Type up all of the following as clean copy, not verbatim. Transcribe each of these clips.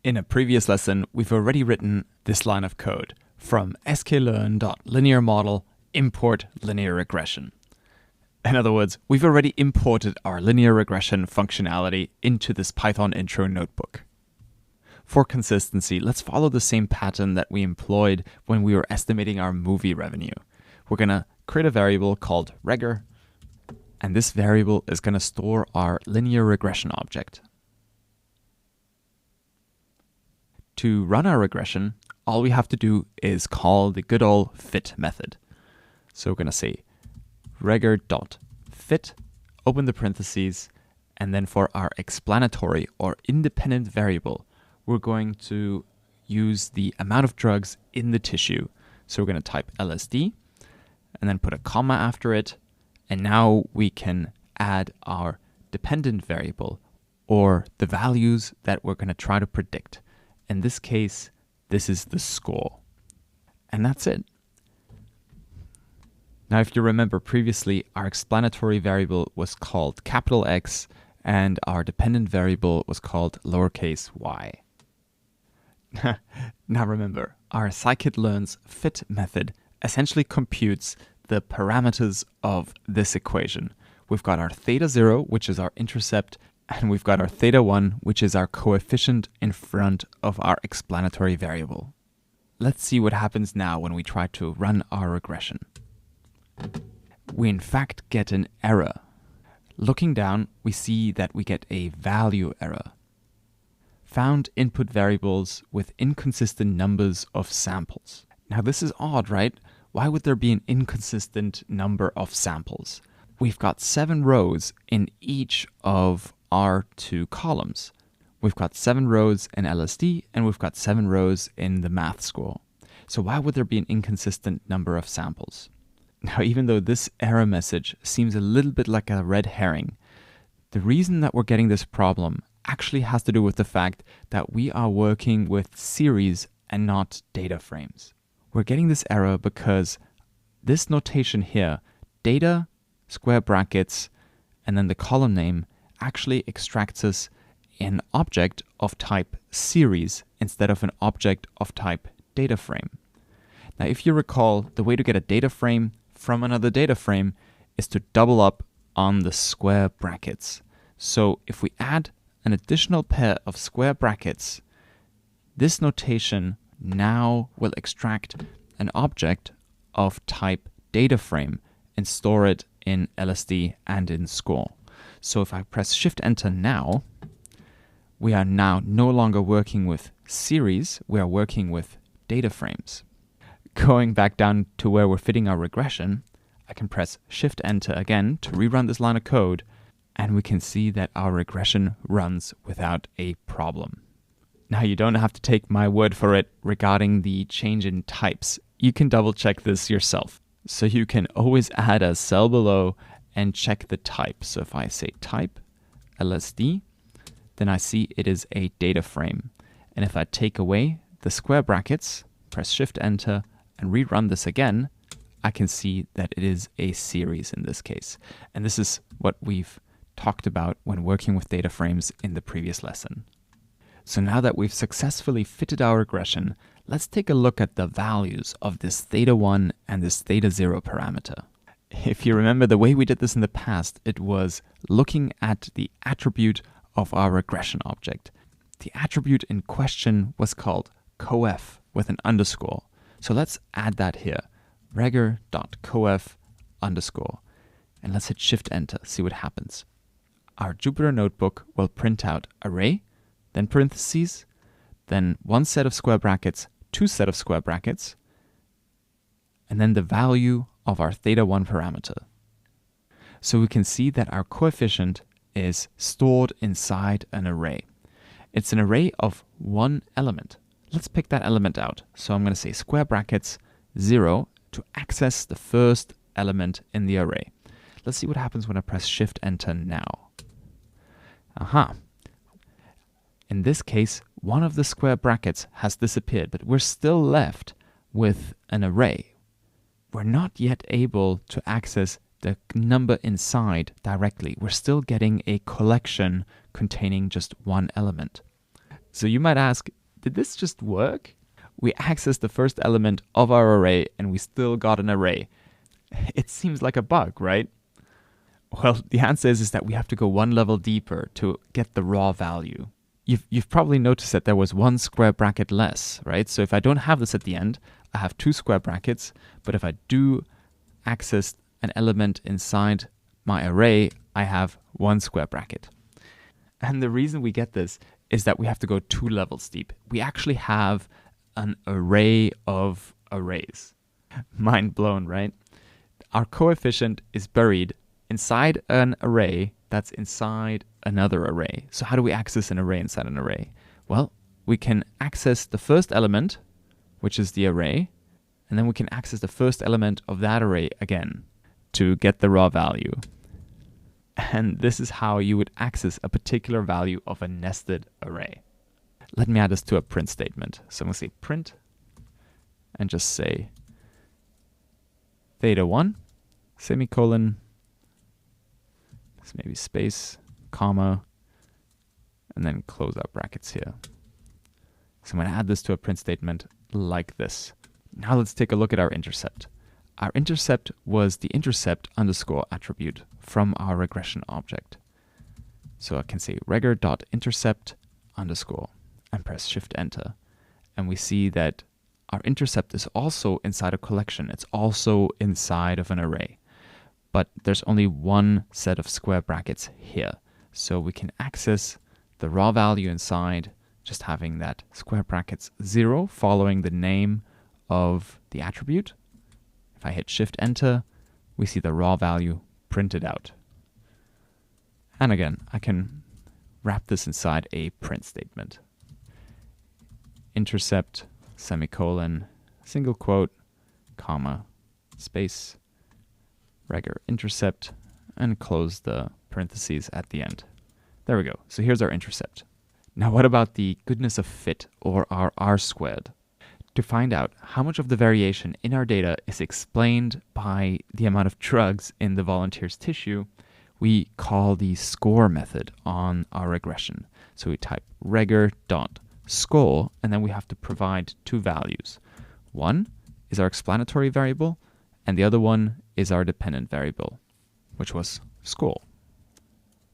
In a previous lesson, we've already written this line of code from sklearn.linearModel import linear regression. In other words, we've already imported our linear regression functionality into this Python intro notebook. For consistency, let's follow the same pattern that we employed when we were estimating our movie revenue. We're going to create a variable called regr, and this variable is going to store our linear regression object. To run our regression, all we have to do is call the good old fit method. So we're going to say regr.fit, open the parentheses, and then for our explanatory or independent variable, we're going to use the amount of drugs in the tissue. So we're going to type LSD and then put a comma after it. And now we can add our dependent variable or the values that we're going to try to predict. In this case, this is the score. And that's it. Now, if you remember previously, our explanatory variable was called capital X and our dependent variable was called lowercase y. Now remember, our scikit-learn's fit method essentially computes the parameters of this equation. We've got our theta 0, which is our intercept, and we've got our theta 1, which is our coefficient in front of our explanatory variable. Let's see what happens now when we try to run our regression. We in fact get an error. Looking down, we see that we get a value error. Found input variables with inconsistent numbers of samples. Now this is odd, right? Why would there be an inconsistent number of samples? We've got 7 rows in each of our 2 columns. We've got 7 rows in LSD and we've got 7 rows in the math score. So why would there be an inconsistent number of samples? Now, even though this error message seems a little bit like a red herring, the reason that we're getting this problem actually has to do with the fact that we are working with series and not data frames. We're getting this error because this notation here, data, square brackets, and then the column name, actually extracts us an object of type series instead of an object of type data frame. Now, if you recall, the way to get a data frame from another data frame is to double up on the square brackets. So if we add an additional pair of square brackets, this notation now will extract an object of type data frame and store it in LSD and in score. So if I press Shift Enter now, we are now no longer working with series, we are working with data frames. Going back down to where we're fitting our regression, I can press Shift Enter again to rerun this line of code, and we can see that our regression runs without a problem. Now, you don't have to take my word for it regarding the change in types. You can double check this yourself. So you can always add a cell below and check the type. So if I say type LSD, then I see it is a data frame. And if I take away the square brackets, press Shift Enter, and rerun this again, I can see that it is a series in this case. And this is what we've talked about when working with data frames in the previous lesson. So now that we've successfully fitted our regression, let's take a look at the values of this theta 1 and this theta 0 parameter. If you remember, the way we did this in the past, it was looking at the attribute of our regression object. The attribute in question was called coef with an underscore. So let's add that here, regr.coef underscore. And let's hit Shift Enter, see what happens. Our Jupyter notebook will print out array, then parentheses, then 1 set of square brackets, 2 set of square brackets, and then the value of our theta 1 parameter. So we can see that our coefficient is stored inside an array. It's an array of 1 element. Let's pick that element out. So I'm going to say square brackets 0 to access the first element in the array. Let's see what happens when I press Shift Enter now. Aha. In this case, one of the square brackets has disappeared, but we're still left with an array. We're not yet able to access the number inside directly. We're still getting a collection containing just 1 element. So you might ask, did this just work? We accessed the first element of our array and we still got an array. It seems like a bug, right? Well, the answer is that we have to go one level deeper to get the raw value. You've probably noticed that there was one square bracket less, right? So if I don't have this at the end, I have two square brackets, but if I do access an element inside my array, I have one square bracket. And the reason we get this is that we have to go two levels deep. We actually have an array of arrays. Mind blown, right? Our coefficient is buried inside an array that's inside another array. So how do we access an array inside an array? Well, we can access the first element, which is the array, and then we can access the first element of that array again to get the raw value. And this is how you would access a particular value of a nested array. Let me add this to a print statement. So I'm going to say print and just say theta1, semicolon, maybe space, comma, and then close out brackets here. So I'm going to add this to a print statement like this. Now let's take a look at our intercept. Our intercept was the intercept underscore attribute from our regression object. So I can say regger.intercept underscore and press Shift Enter. And we see that our intercept is also inside a collection. It's also inside of an array. But there's only one set of square brackets here. So we can access the raw value inside just having that square brackets 0 following the name of the attribute. If I hit Shift Enter, we see the raw value printed out. And again, I can wrap this inside a print statement. Intercept, semicolon, single quote, comma, space, regger intercept, and close the parentheses at the end. There we go. So here's our intercept. Now what about the goodness of fit, or our R squared? To find out how much of the variation in our data is explained by the amount of drugs in the volunteer's tissue, we call the score method on our regression. So we type regger.score, and then we have to provide two values. One is our explanatory variable, and the other one is our dependent variable, which was score.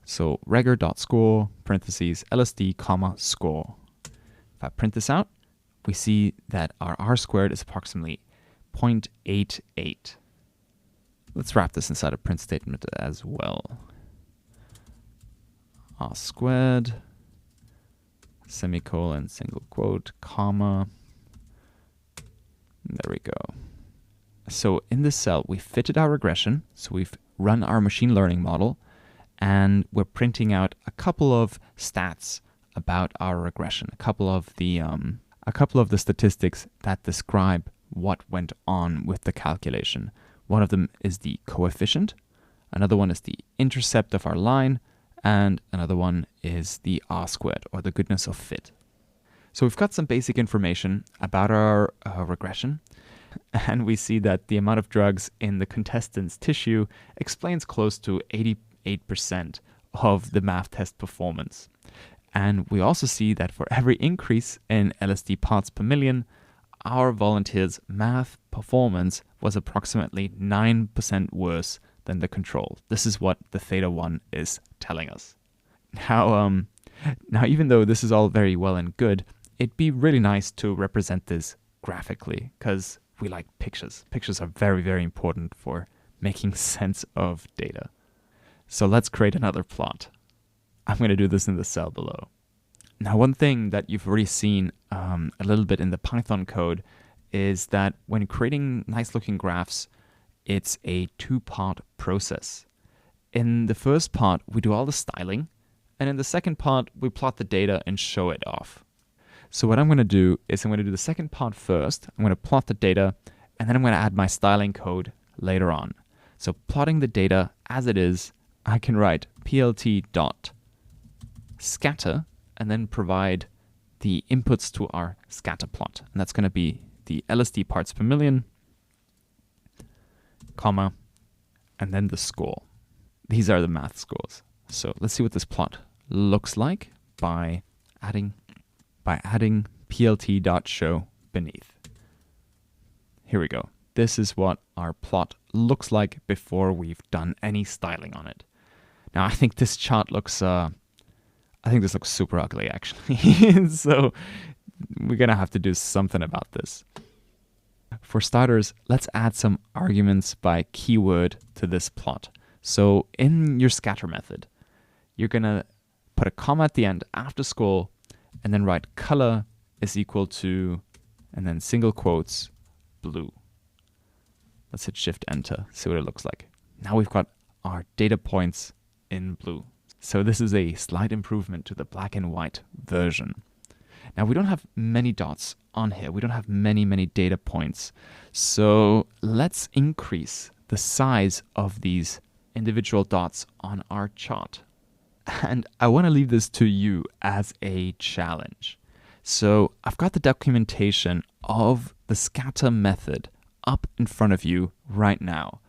So regger.score, parentheses, LSD, comma, score. If I print this out, we see that our R squared is approximately 0.88. Let's wrap this inside a print statement as well. R squared, semicolon, single quote, comma. There we go. So in this cell, we fitted our regression. So we've run our machine learning model, and we're printing out a couple of stats about our regression, a couple of the statistics that describe what went on with the calculation. One of them is the coefficient, another one is the intercept of our line, and another one is the R squared, or the goodness of fit. So we've got some basic information about our regression, and we see that the amount of drugs in the contestant's tissue explains close to 88% of the math test performance. And we also see that for every increase in LSD parts per million, our volunteers' math performance was approximately 9% worse than the control. This is what the theta1 is telling us. Now, even though this is all very well and good, it'd be really nice to represent this graphically, because we like pictures. Pictures are very, very important for making sense of data. So let's create another plot. I'm going to do this in the cell below. Now, one thing that you've already seen a little bit in the Python code is that when creating nice-looking graphs, it's a two-part process. In the first part, we do all the styling, and in the second part, we plot the data and show it off. So what I'm going to do is I'm going to do the second part first. I'm going to plot the data, and then I'm going to add my styling code later on. So plotting the data as it is, I can write plt.scatter and then provide the inputs to our scatter plot. And that's going to be the LSD parts per million, comma, and then the score. These are the math scores. So let's see what this plot looks like by adding by adding plt.show beneath. Here we go. This is what our plot looks like before we've done any styling on it. Now, I think this chart looks, I think this looks super ugly, actually. So we're going to have to do something about this. For starters, let's add some arguments by keyword to this plot. So in your scatter method, you're going to put a comma at the end after score, and then write color is equal to, and then single quotes, blue. Let's hit Shift Enter, see what it looks like. Now we've got our data points in blue. So this is a slight improvement to the black and white version. Now we don't have many dots on here. We don't have many data points. So let's increase the size of these individual dots on our chart. And I want to leave this to you as a challenge. So I've got the documentation of the scatter method up in front of you right now.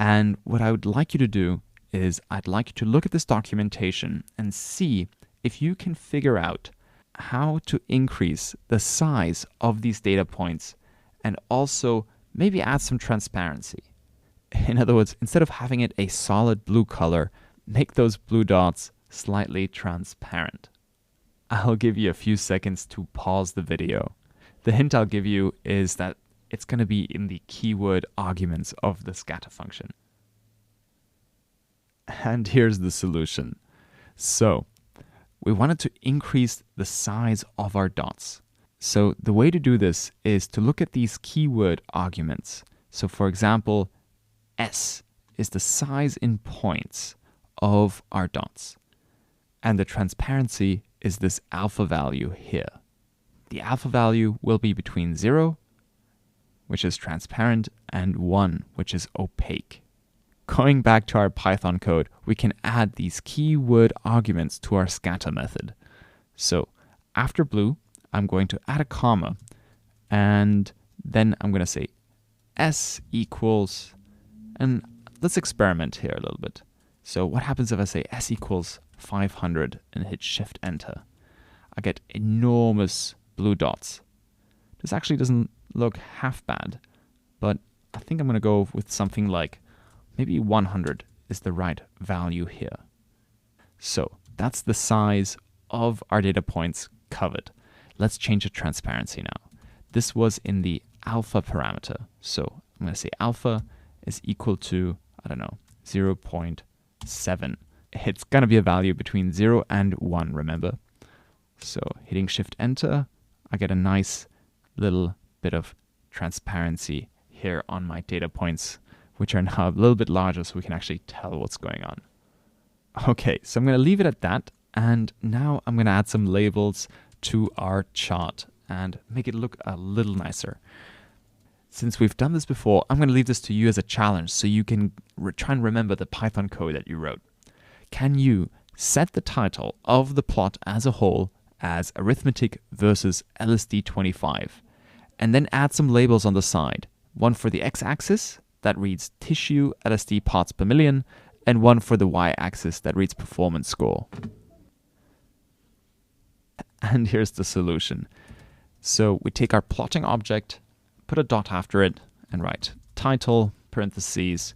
And what I would like you to do is I'd like you to look at this documentation and see if you can figure out how to increase the size of these data points and also maybe add some transparency. In other words, instead of having it a solid blue color, make those blue dots slightly transparent. I'll give you a few seconds to pause the video. The hint I'll give you is that it's going to be in the keyword arguments of the scatter function. And here's the solution. So we wanted to increase the size of our dots. So the way to do this is to look at these keyword arguments. So for example, S is the size in points of our dots. And the transparency is this alpha value here. The alpha value will be between 0, which is transparent, and 1, which is opaque. Going back to our Python code, we can add these keyword arguments to our scatter method. So after blue, I'm going to add a comma, and then I'm going to say S equals, and let's experiment here a little bit. So what happens if I say S equals 500 and hit Shift Enter? I get enormous blue dots. This actually doesn't look half bad, but I think I'm going to go with something like maybe 100 is the right value here. So that's the size of our data points covered. Let's change the transparency now. This was in the alpha parameter. So I'm going to say alpha is equal to, I don't know, 0.7. It's going to be a value between 0 and 1, remember? So hitting Shift Enter, I get a nice little bit of transparency here on my data points, which are now a little bit larger so we can actually tell what's going on. Okay, so I'm going to leave it at that. And now I'm going to add some labels to our chart and make it look a little nicer. Since we've done this before, I'm going to leave this to you as a challenge so you can try and remember the Python code that you wrote. Can you set the title of the plot as a whole as arithmetic versus LSD25, and then add some labels on the side? One for the x-axis that reads tissue LSD parts per million, and one for the y-axis that reads performance score. And here's the solution. So we take our plotting object, put a dot after it, and write title, parentheses,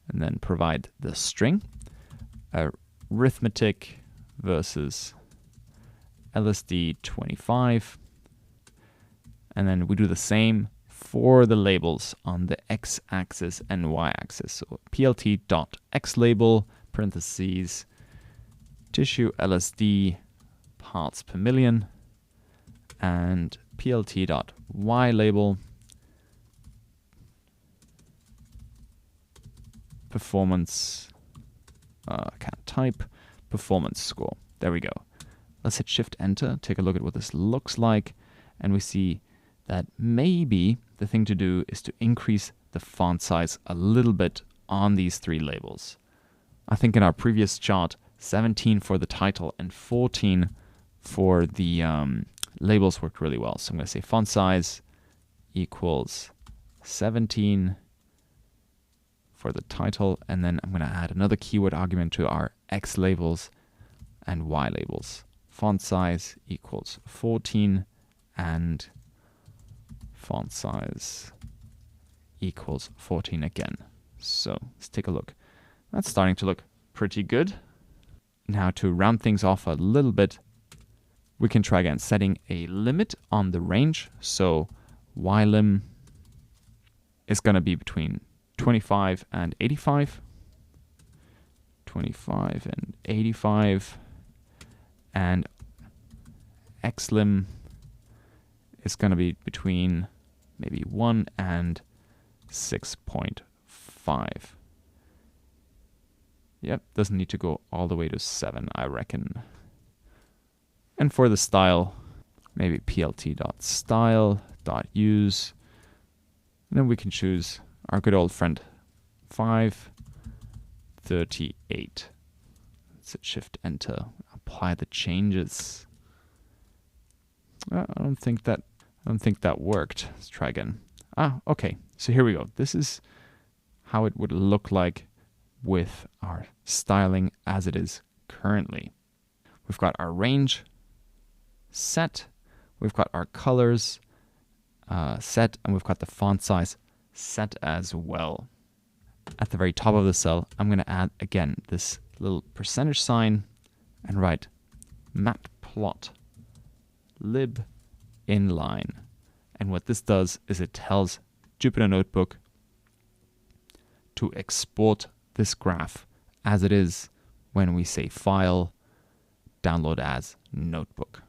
and then provide the string, arithmetic versus LSD25. And then we do the same for the labels on the x-axis and y-axis. So plt.xlabel, parentheses, tissue LSD parts per million, and plt.ylabel, performance, can't type, performance score. There we go. Let's hit Shift Enter, take a look at what this looks like, and we see that maybe the thing to do is to increase the font size a little bit on these three labels. I think in our previous chart, 17 for the title and 14 for the labels worked really well. So I'm going to say font size equals 17 for the title, and then I'm going to add another keyword argument to our X labels and Y labels. Font size equals 14 and font size equals 14 again. So let's take a look. That's starting to look pretty good. Now to round things off a little bit, we can try again setting a limit on the range. So ylim is going to be between 25 and 85. 25 and 85. And xlim is going to be between maybe 1 and 6.5. Yep, doesn't need to go all the way to 7, I reckon. And for the style, maybe plt.style.use. And then we can choose our good old friend 538. Let's hit Shift Enter. Apply the changes. I don't think that worked. Let's try again. Okay. So here we go. This is how it would look like with our styling as it is currently. We've got our range set, we've got our colors set, and we've got the font size set as well. At the very top of the cell, I'm going to add again this little percentage sign and write matplot lib inline. And what this does is it tells Jupyter Notebook to export this graph as it is when we say File, Download as Notebook.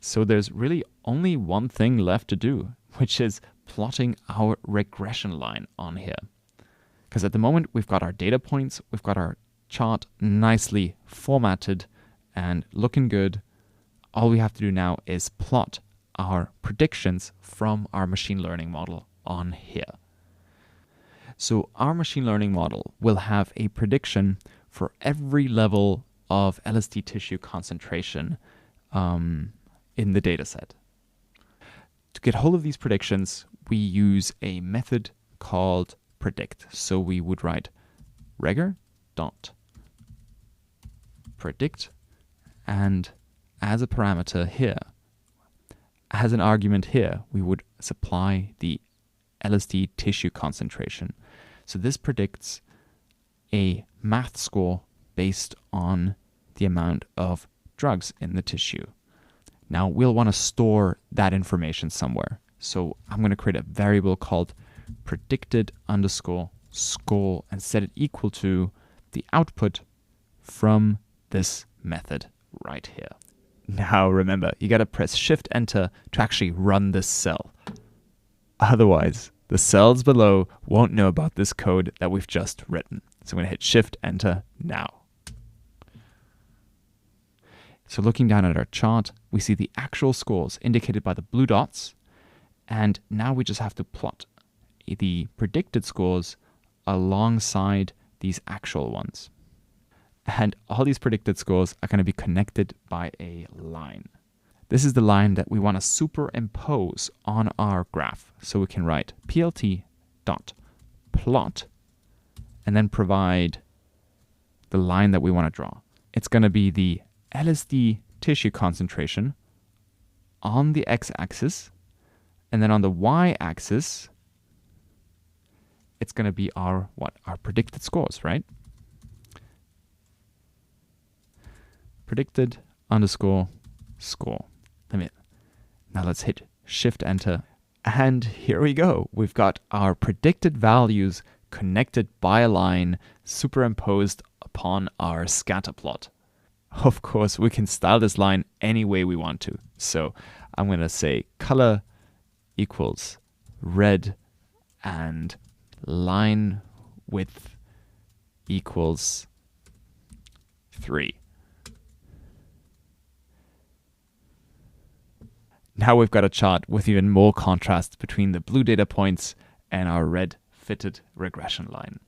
So there's really only one thing left to do, which is plotting our regression line on here. Because at the moment we've got our data points, we've got our chart nicely formatted and looking good. All we have to do now is plot our predictions from our machine learning model on here. So our machine learning model will have a prediction for every level of LSD tissue concentration in the dataset. To get hold of these predictions, we use a method called predict. So we would write regr.predict, and as a parameter here, as an argument here, we would supply the LSD tissue concentration. So this predicts a math score based on the amount of drugs in the tissue. Now we'll want to store that information somewhere. So I'm going to create a variable called predicted underscore score and set it equal to the output from this method right here. Now remember, you got to press Shift Enter to actually run this cell. Otherwise, the cells below won't know about this code that we've just written. So I'm going to hit Shift Enter now. So looking down at our chart, we see the actual scores indicated by the blue dots. And now we just have to plot the predicted scores alongside these actual ones. And all these predicted scores are going to be connected by a line. This is the line that we want to superimpose on our graph. So we can write plt.plot and then provide the line that we want to draw. It's going to be the LSD tissue concentration on the x-axis, and then on the y-axis, it's going to be our predicted scores, right? Predicted underscore score. Now let's hit Shift Enter. And here we go. We've got our predicted values connected by a line superimposed upon our scatter plot. Of course, we can style this line any way we want to. So I'm going to say color equals red and line width equals 3. Now we've got a chart with even more contrast between the blue data points and our red fitted regression line.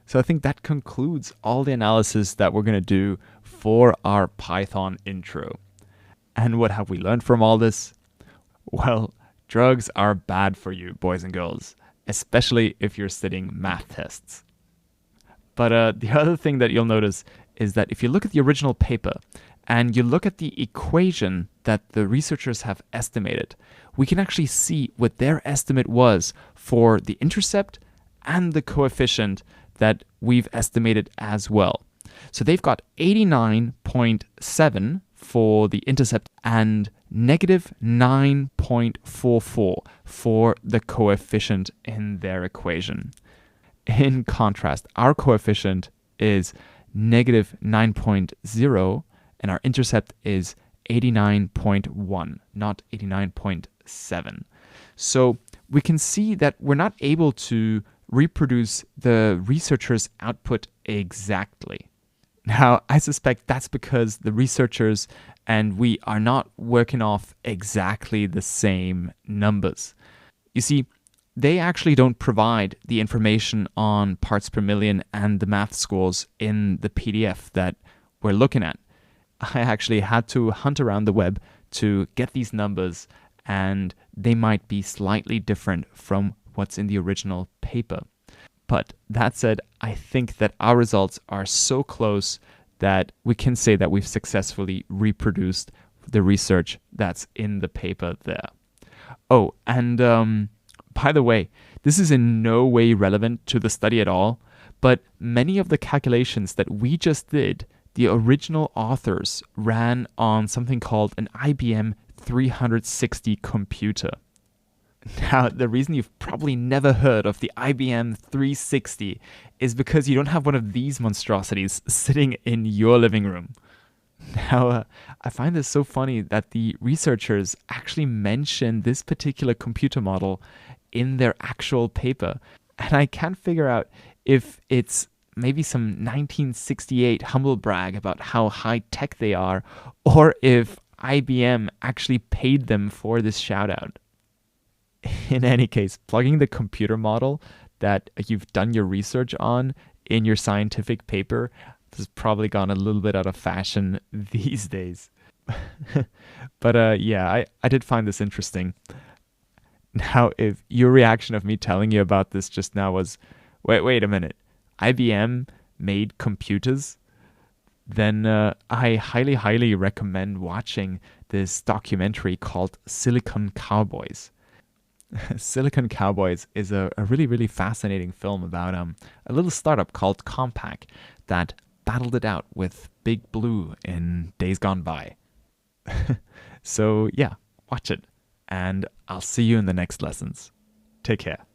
So I think that concludes all the analysis that we're going to do for our Python intro. And what have we learned from all this? Well, drugs are bad for you, boys and girls, especially if you're studying math tests. But the other thing that you'll notice is that if you look at the original paper and you look at the equation that the researchers have estimated, we can actually see what their estimate was for the intercept and the coefficient that we've estimated as well. So they've got 89.7 for the intercept and negative 9.44 for the coefficient in their equation. In contrast, our coefficient is negative 9.0 and our intercept is 89.1, not 89.7. So we can see that we're not able to reproduce the researchers' output exactly. Now, I suspect that's because the researchers and we are not working off exactly the same numbers. You see, they actually don't provide the information on parts per million and the math scores in the PDF that we're looking at. I actually had to hunt around the web to get these numbers, and they might be slightly different from what's in the original paper. But that said, I think that our results are so close that we can say that we've successfully reproduced the research that's in the paper there. Oh, and by the way, this is in no way relevant to the study at all, but many of the calculations that we just did, the original authors ran on something called an IBM 360 computer. Now, the reason you've probably never heard of the IBM 360 is because you don't have one of these monstrosities sitting in your living room. Now, I find this so funny that the researchers actually mention this particular computer model in their actual paper, and I can't figure out if it's maybe some 1968 humble brag about how high-tech they are, or if IBM actually paid them for this shout-out. In any case, plugging the computer model that you've done your research on in your scientific paper has probably gone a little bit out of fashion these days. But yeah, I did find this interesting. Now, if your reaction of me telling you about this just now was, wait a minute, IBM made computers? Then I highly recommend watching this documentary called Silicon Cowboys. Silicon Cowboys is a really fascinating film about a little startup called Compaq that battled it out with Big Blue in days gone by. So yeah, watch it, and I'll see you in the next lessons. Take care.